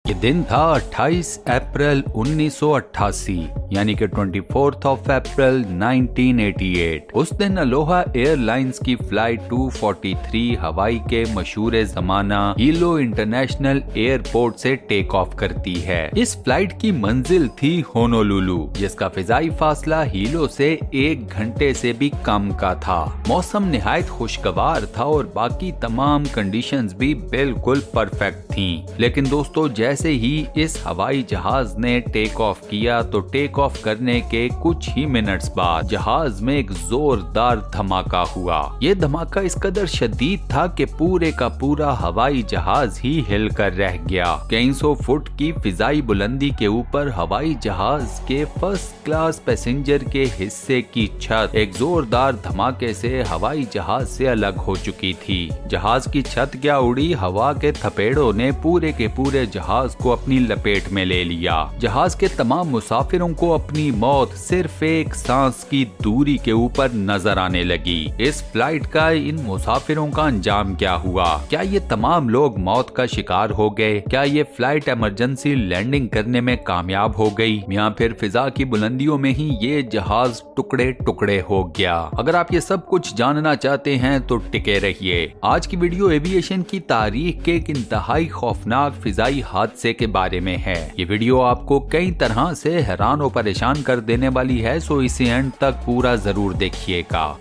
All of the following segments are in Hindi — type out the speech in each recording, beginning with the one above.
ये दिन था 28 अप्रैल 1988 यानी कि 24 अप्रैल 1988। उस दिन अलोहा एयरलाइंस की फ्लाइट 243 हवाई के मशहूर जमाना हीलो इंटरनेशनल एयरपोर्ट से टेक ऑफ करती है। इस फ्लाइट की मंजिल थी होनोलुलु, जिसका फिजाई फासला हीलो से 1 घंटे से भी कम का था। मौसम निहायत खुशगवार था और बाकी तमाम कंडीशंस भी बिल्कुल परफेक्ट थीं। लेकिन दोस्तों, जैसे ही इस हवाई जहाज ने टेक ऑफ किया तो टेक ऑफ करने के कुछ ही मिनट्स बाद जहाज में एक जोरदार धमाका हुआ। ये धमाका इस कदर शदीद था कि पूरे का पूरा हवाई जहाज ही हिलकर रह गया। कई सौ फुट की फिजाई बुलंदी के ऊपर हवाई जहाज के फर्स्ट क्लास पैसेंजर के हिस्से की छत एक जोरदार धमाके से हवाई जहाज से अलग हो चुकी थी। जहाज की छत क्या उड़ी, हवा के थपेड़ों ने पूरे के पूरे जहाज को अपनी लपेट में ले लिया। जहाज के तमाम मुसाफिरों को अपनी मौत सिर्फ एक सांस की दूरी के ऊपर नजर आने लगी। इस फ्लाइट का इन मुसाफिरों का अंजाम क्या हुआ? क्या ये तमाम लोग मौत का शिकार हो गए? क्या ये फ्लाइट इमरजेंसी लैंडिंग करने में कामयाब हो गई, या फिर फिजा की बुलंदियों में ही ये जहाज टुकड़े टुकड़े हो गया? अगर आप ये सब कुछ जानना चाहते हैं तो टिके रहिए। आज की वीडियो एविएशन की तारीख के एक इंतहाई खौफनाक फिजाई हादसे के बारे में है। ये वीडियो आपको कई तरह से हैरान और परेशान कर देने वाली है, सो इसे एंड तक पूरा जरूर देखिएगा।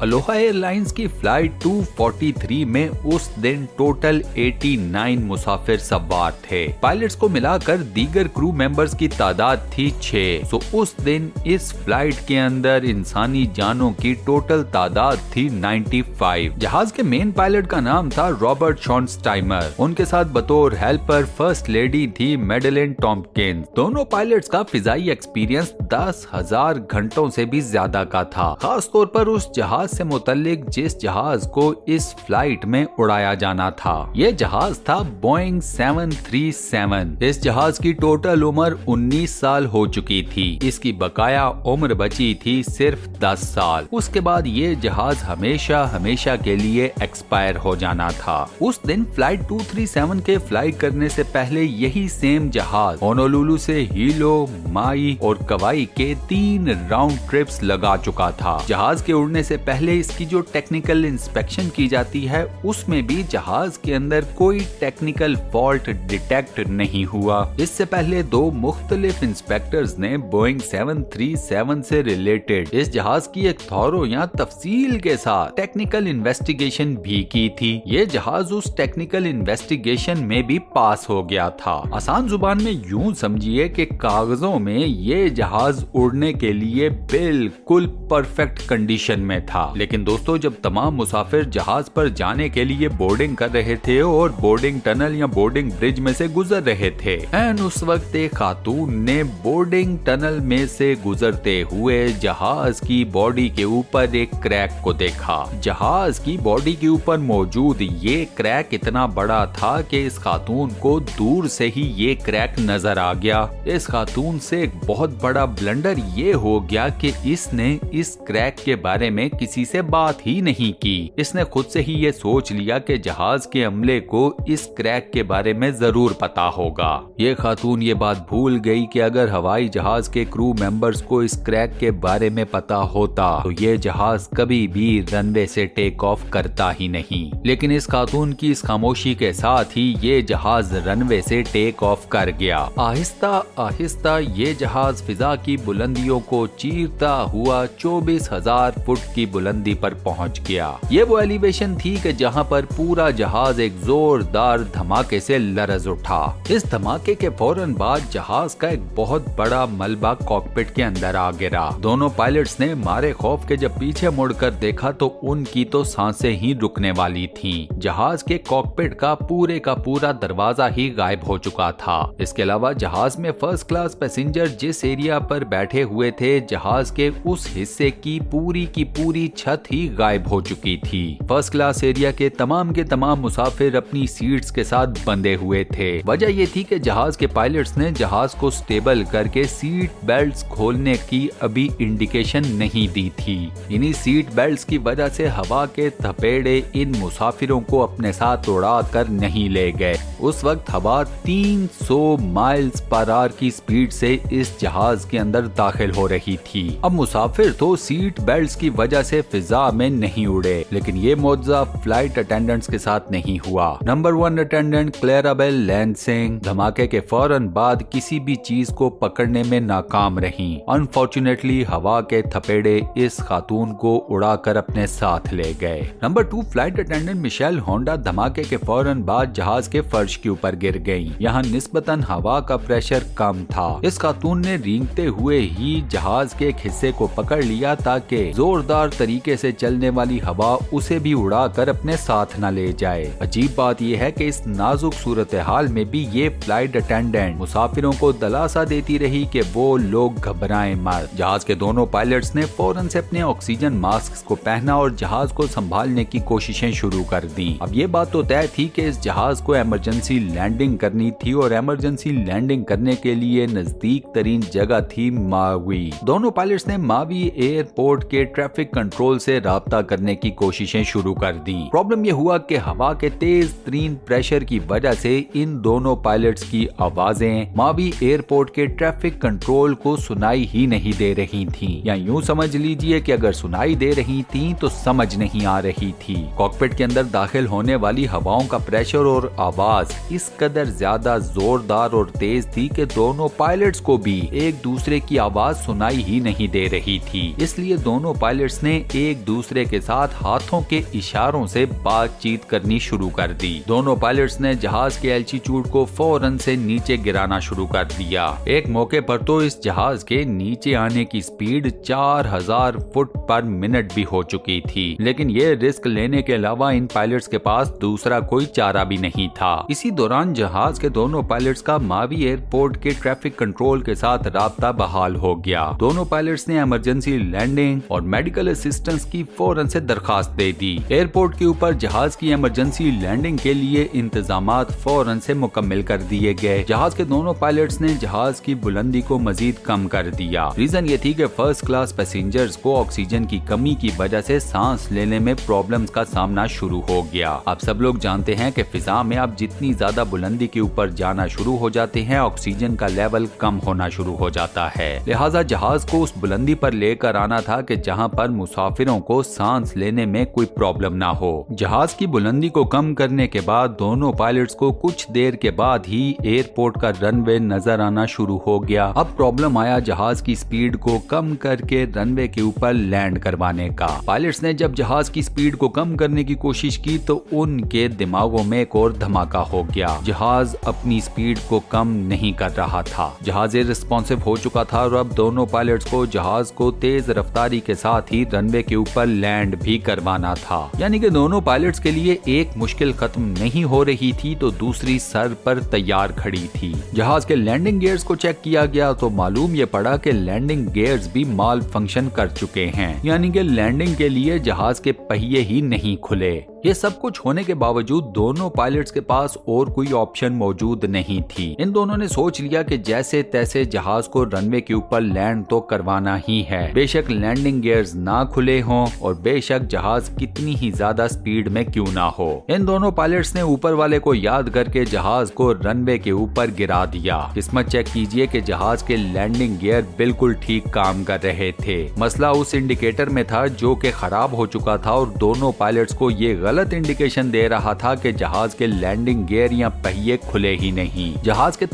अलोहा एयरलाइंस की फ्लाइट 243 में उस दिन टोटल 89 मुसाफिर सवार थे। पायलट्स को मिलाकर दीगर क्रू मेंबर्स की तादाद थी 6। सो उस दिन इस फ्लाइट के अंदर इंसानी जानों की टोटल तादाद थी 95। जहाज के मेन पायलट का नाम था रॉबर्ट शॉनस्टाइमर। उनके साथ बतौर हेल्पर फर्स्ट लेडी थी मेडेलिन टॉम्किंस। दोनों पायलट्स का फिजाई एक्सपीरियंस 10,000 घंटों से भी ज्यादा का था, खास तौर पर उस जहाज से मुतल्लिक जिस जहाज को इस फ्लाइट में उड़ाया जाना था। ये जहाज था बोइंग 737। इस जहाज की टोटल उम्र 19 साल हो चुकी थी। इसकी बकाया उम्र बची थी सिर्फ 10 साल। उसके बाद ये जहाज हमेशा हमेशा के लिए एक्सपायर हो जाना था। उस दिन फ्लाइट 237 के फ्लाई करने से पहले यही सेम जहाज होनोलुलु से हीलो, माई और कवाई के 3 राउंड ट्रिप्स लगा चुका था। जहाज के उड़ने से पहले इसकी जो टेक्निकल इंस्पेक्शन की जाती है उसमें भी जहाज के अंदर कोई टेक्निकल फॉल्ट डिटेक्ट नहीं हुआ। इससे पहले 2 मुख्तलिफ इंस्पेक्टर्स ने बोइंग 737 से रिलेटेड इस जहाज की एक थॉरो या तफसील के साथ टेक्निकल इन्वेस्टिगेशन भी की थी। ये जहाज उस टेक्निकल इन्वेस्टिगेशन में भी पास हो गया था। आसान जुबान में यूं समझिए कि कागजों में ये जहाज उड़ने के लिए बिल्कुल परफेक्ट कंडीशन में था। लेकिन दोस्तों, जब तमाम मुसाफिर जहाज पर जाने के लिए बोर्डिंग कर रहे थे और बोर्डिंग टनल या बोर्डिंग ब्रिज में से गुजर रहे थे, एंड उस वक्त एक खातून ने बोर्डिंग टनल में से गुजरते हुए जहाज की बॉडी के ऊपर एक क्रैक को देखा। जहाज की बॉडी के ऊपर मौजूद ये क्रैक इतना बड़ा था कि इस खातून को दूर से ही ये क्रैक नजर आ गया। इस खातून से एक बहुत बड़ा ब्लंडर ये हो गया कि इसने इस क्रैक के बारे में किसी से बात ही नहीं की। इसने खुद से ही ये सोच लिया कि जहाज के अमले को इस क्रैक के बारे में जरूर पता होगा। ये खातून ये बात भूल गई कि अगर हवाई जहाज के क्रू मेंबर्स को इस क्रैक के बारे में पता होता तो ये जहाज कभी भी रनवे से टेक ऑफ करता ही नहीं। लेकिन इस खातून की इस खामोशी के साथ ही ये जहाज रनवे से टेक ऑफ कर गया। आहिस्ता आहिस्ता ये जहाज फिजा की बुलंदियों को चीरता हुआ 24,000 फुट की बुलंदी पर पहुंच गया। ये वो एलिवेशन थी कि जहां पर पूरा जहाज एक जोरदार धमाके से लरज उठा। इस धमाके के फौरन बाद जहाज का एक बहुत बड़ा मलबा कॉकपिट के अंदर आ गिरा। दोनों पायलट्स ने मारे खौफ के जब पीछे मुड़कर देखा तो उनकी तो सांसें ही रुकने वाली थीं। जहाज के कॉकपिट का पूरा दरवाजा ही गायब हो चुका था। इसके अलावा जहाज में फर्स्ट क्लास पैसेंजर जिस एरिया पर बैठे हुए थे, जहाज के उस हिस्से की पूरी छत ही गायब हो चुकी थी। फर्स्ट क्लास एरिया के तमाम मुसाफिर अपनी सीट्स के साथ बंधे हुए थे। वजह ये थी कि जहाज के पायलट्स ने जहाज को स्टेबल करके सीट बेल्ट्स खोलने की अभी इंडिकेशन नहीं दी थी। इन्हीं सीट बेल्ट्स की वजह से हवा के थपेड़े इन मुसाफिरों को अपने साथ उड़ा कर नहीं ले गए। उस वक्त हवा 300 माइल्स पर आवर की स्पीड से इस जहाज के अंदर दाखिल हो रही थी। अब मुसाफिर तो सीट बेल्ट्स की वजह से फिजा में नहीं उड़े, लेकिन ये मौजज़ा फ्लाइट अटेंडेंट्स के साथ नहीं हुआ। नंबर 1 अटेंडेंट क्लेराबेल लैंसिंग धमाके के फौरन बाद किसी भी चीज को पकड़ने में नाकाम रही। अनफॉर्चुनेटली हवा के थपेड़े इस खातून को उड़ाकर अपने साथ ले गए। Number 2 flight attendant Michelle Honda धमाके के फौरन बाद जहाज के फर्श के ऊपर गिर गयी। यहाँ निस्बतन हवा का प्रेशर कम था। इस खातून ने रेंगते हुए ही जहाज के एक हिस्से को पकड़ लिया ताकि जोरदार तरीके से चलने वाली हवा उसे भी उड़ाकर अपने साथ न ले जाए। अजीब बात यह है कि इस नाजुक सूरत हाल में भी ये फ्लाइट अटेंडेंट मुसाफिरों को दिलासा देती रही कि वो लोग घबराएं मत। जहाज के दोनों पायलट्स ने फौरन से अपने ऑक्सीजन मास्क को पहना और जहाज को संभालने की कोशिशें शुरू कर दी। अब ये बात तो तय थी कि इस जहाज को इमरजेंसी लैंडिंग करनी थी और इमरजेंसी लैंडिंग करने के लिए नजदीक तरीन जगह थी मावी। दोनों पायलट्स ने मावी एयरपोर्ट के ट्रैफिक कंट्रोल से राब्ता करने की कोशिशें शुरू कर दी। प्रॉब्लम यह हुआ कि हवा के तेज तरीन प्रेशर की वजह से इन दोनों पायलट्स की आवाजें मावी एयरपोर्ट के ट्रैफिक कंट्रोल को सुनाई ही नहीं दे रही थी, या यूं समझ लीजिए कि अगर सुनाई दे रही थी तो समझ नहीं आ रही थी। कॉकपिट के अंदर दाखिल होने वाली हवाओं का प्रेशर और आवाज इस कदर ज्यादा जोरदार और तेज थी कि दोनों पायलट्स को भी एक दूसरे की आवाज सुनाई ही नहीं दे रही थी। इसलिए दोनों पायलट्स ने एक दूसरे के साथ हाथों के इशारों से बातचीत करनी शुरू कर दी। दोनों पायलट्स ने जहाज के एल्टीट्यूड को फौरन से नीचे गिराना शुरू कर दिया। एक मौके पर तो इस जहाज के नीचे आने की स्पीड 4000 फुट पर मिनट भी हो चुकी थी, लेकिन ये रिस्क लेने के अलावा इन पायलट्स के पास दूसरा कोई चारा भी नहीं था। इसी दौरान जहाज के दोनों पायलट्स का मावी एयरपोर्ट के ट्रैफिक कंट्रोल के साथ राब्ता बहाल हो गया। दोनों पायलट्स ने इमरजेंसी लैंडिंग और मेडिकल असिस्टेंस की फौरन से दरखास्त दे दी। एयरपोर्ट के ऊपर जहाज की इमरजेंसी लैंडिंग के लिए इंतजामात फौरन से मुकम्मल कर दिए गए। जहाज के दोनों पायलट्स ने जहाज की बुलंदी को मजीद कम कर दिया। रीजन ये थी कि फर्स्ट क्लास पैसेंजर्स को ऑक्सीजन की कमी की वजह से सांस लेने में प्रॉब्लम्स का सामना शुरू हो गया। आप सब लोग जानते हैं कि फिजा में आप जितनी ज्यादा बुलंदी के ऊपर जाना शुरू हो जाते हैं, ऑक्सीजन का लेवल कम होना शुरू हो जाता है। लिहाजा जहाज को उस बुलंदी पर लेकर आना था कि जहां पर मुसाफिरों को सांस लेने में कोई प्रॉब्लम ना हो। जहाज की बुलंदी को कम करने के बाद दोनों पायलट्स को कुछ देर के बाद ही एयरपोर्ट का रनवे नजर आना शुरू हो गया। अब प्रॉब्लम आया जहाज की स्पीड को कम करके रनवे के ऊपर लैंड करवाने का। पायलट्स ने जब जहाज की स्पीड को कम करने की कोशिश की तो उनके दिमागों में एक और धमाका हो गया। जहाज अपनी स्पीड को कम नहीं कर रहा था। जहाज रिस्पॉन्सिव हो चुका था और अब दोनों पायलट्स को जहाज को तेज रफ्तारी के साथ ही रनवे के ऊपर लैंड भी करवाना था। यानी कि दोनों पायलट्स के लिए एक मुश्किल खत्म नहीं हो रही थी तो दूसरी सर पर तैयार खड़ी थी। जहाज के लैंडिंग गियर्स को चेक किया गया तो मालूम ये पड़ा कि लैंडिंग गियर्स भी माल फंक्शन कर चुके हैं, यानी कि लैंडिंग के लिए जहाज के पहिए ही नहीं खुले। ये सब कुछ होने के बावजूद दोनों पायलट्स के पास और कोई ऑप्शन मौजूद नहीं थी। इन दोनों ने सोच लिया कि जैसे तैसे जहाज को रनवे के ऊपर लैंड तो करवाना ही है, बेशक लैंडिंग गियर्स ना खुले हों और बेशक जहाज कितनी ही ज्यादा स्पीड में क्यों ना हो। इन दोनों पायलट्स ने ऊपर वाले को याद करके जहाज को रनवे के ऊपर गिरा दिया। किस्मत चेक कीजिए कि जहाज के लैंडिंग गियर बिल्कुल ठीक काम कर रहे थे। मसला उस इंडिकेटर में था जो कि खराब हो चुका था और दोनों पायलट्स को ये गलत इंडिकेशन दे रहा था कि जहाज के लैंडिंग गियर या पहिए खुले ही नहीं। जहाज के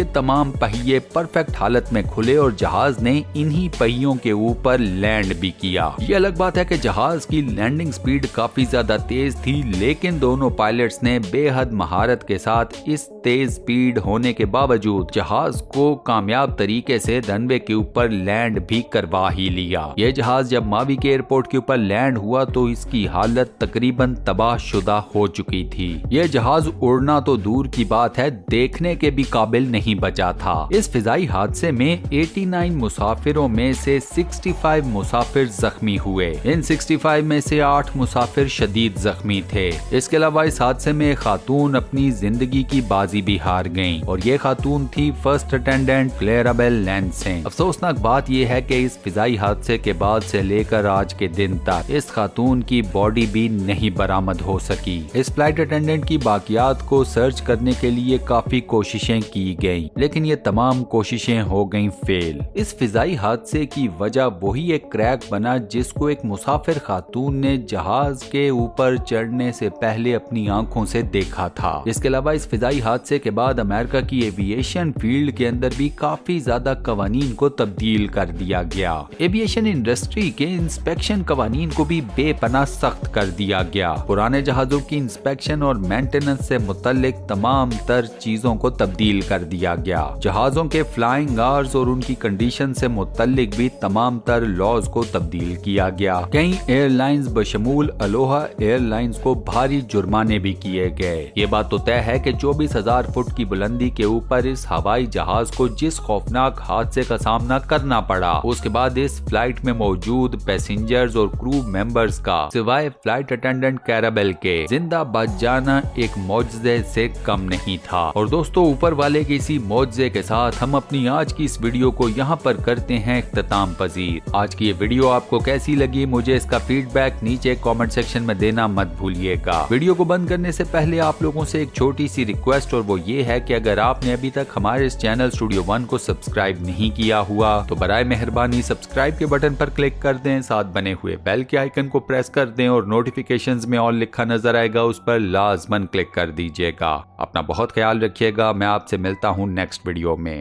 तमाम पहिए परफेक्ट हालत में खुले और जहाज ने इन्हीं पहियों के ऊपर लैंड भी किया। ये अलग बात है कि जहाज की लैंडिंग स्पीड काफी ज्यादा तेज थी, लेकिन दोनों पायलट्स ने बेहद महारत के साथ इस तेज स्पीड होने के बावजूद जहाज को कामयाब तरीके से रनवे के ऊपर लैंड भी करवा ही लिया। यह जहाज जब मावी के एयरपोर्ट के ऊपर लैंड हुआ तो इसकी हालत तकरीबन तबाहशुदा हो चुकी थी। ये जहाज उड़ना तो दूर की बात है, देखने के भी काबिल नहीं बचा था। इस फिजाई हादसे में 89 मुसाफिरों में से 65 मुसाफिर जख्मी हुए। इन 65 में से 8 मुसाफिर शदीद जख्मी थे। इसके अलावा इस हादसे में एक खातून अपनी जिंदगी की बाजी भी हार गईं और ये खातून थी फर्स्ट अटेंडेंट क्लेराबेल लैंसिंग। अफसोसनाक बात यह है कि इस फिजाई हादसे के बाद से लेकर आज के दिन तक इस खातून की बॉडी भी नहीं बरामद हो सकी। इस फ्लाइट अटेंडेंट की बाकियात को सर्च करने के लिए काफी कोशिशें की गईं, लेकिन ये तमाम कोशिशें हो गईं फेल। इस फिजाई हादसे की वजह वही एक क्रैक बना जिसको एक मुसाफिर खातून ने जहाज के ऊपर चढ़ने से पहले अपनी आंखों से देखा था। इसके अलावा इस फिजाई हादसे के बाद अमेरिका की एविएशन फील्ड के अंदर भी काफी ज्यादा कवानीन को तब्दील कर दिया गया। एविएशन इंडस्ट्री के इंस्पेक्शन कवानीन को भी बेपनाह सख्त कर दिया गया। पुराने जहाजों की इंस्पेक्शन और मेंटेनेंस से मुतल्लिक तमाम तर चीजों को तब्दील कर दिया गया। जहाजों के फ्लाइंग आवर्स और उनकी कंडीशन से मुतल्लिक भी तमाम तर लॉज को तब्दील किया गया। कई एयरलाइंस बशमूल अलोहा एयरलाइंस को भारी जुर्माने भी किए गए। ये बात तो तय है कि 24,000 फुट की बुलंदी के ऊपर इस हवाई जहाज को जिस खौफनाक हादसे का सामना करना पड़ा, उसके बाद इस फ्लाइट में मौजूद पैसेंजर्स और क्रू मेंबर्स का सिवाय फ्लाइट अटेंडेंट कैराबेल के जिंदा बच जाना एक मौजज़े से कम नहीं था। और दोस्तों, ऊपर वाले के इसी मौजज़े के साथ हम अपनी आज की इस वीडियो को यहाँ पर करते हैं इख्तिताम पजीर। आज की ये वीडियो आपको कैसी लगी, मुझे इसका फीडबैक नीचे कमेंट सेक्शन में देना मत भूलिएगा। वीडियो को बंद करने से पहले आप लोगों से एक छोटी सी रिक्वेस्ट, और वो ये है कि अगर आपने अभी तक हमारे इस चैनल स्टूडियो 1 को सब्सक्राइब नहीं किया हुआ तो बराए मेहरबानी सब्सक्राइब के बटन पर क्लिक कर दें, साथ बने हुए बेल के आइकन को प्रेस कर दें और नोटिफिकेशंस में ऑल लिखा नजर आएगा उस पर लाजमन क्लिक कर दीजिएगा। अपना बहुत ख्याल रखिएगा। मैं आपसे मिलता हूँ नेक्स्ट वीडियो में।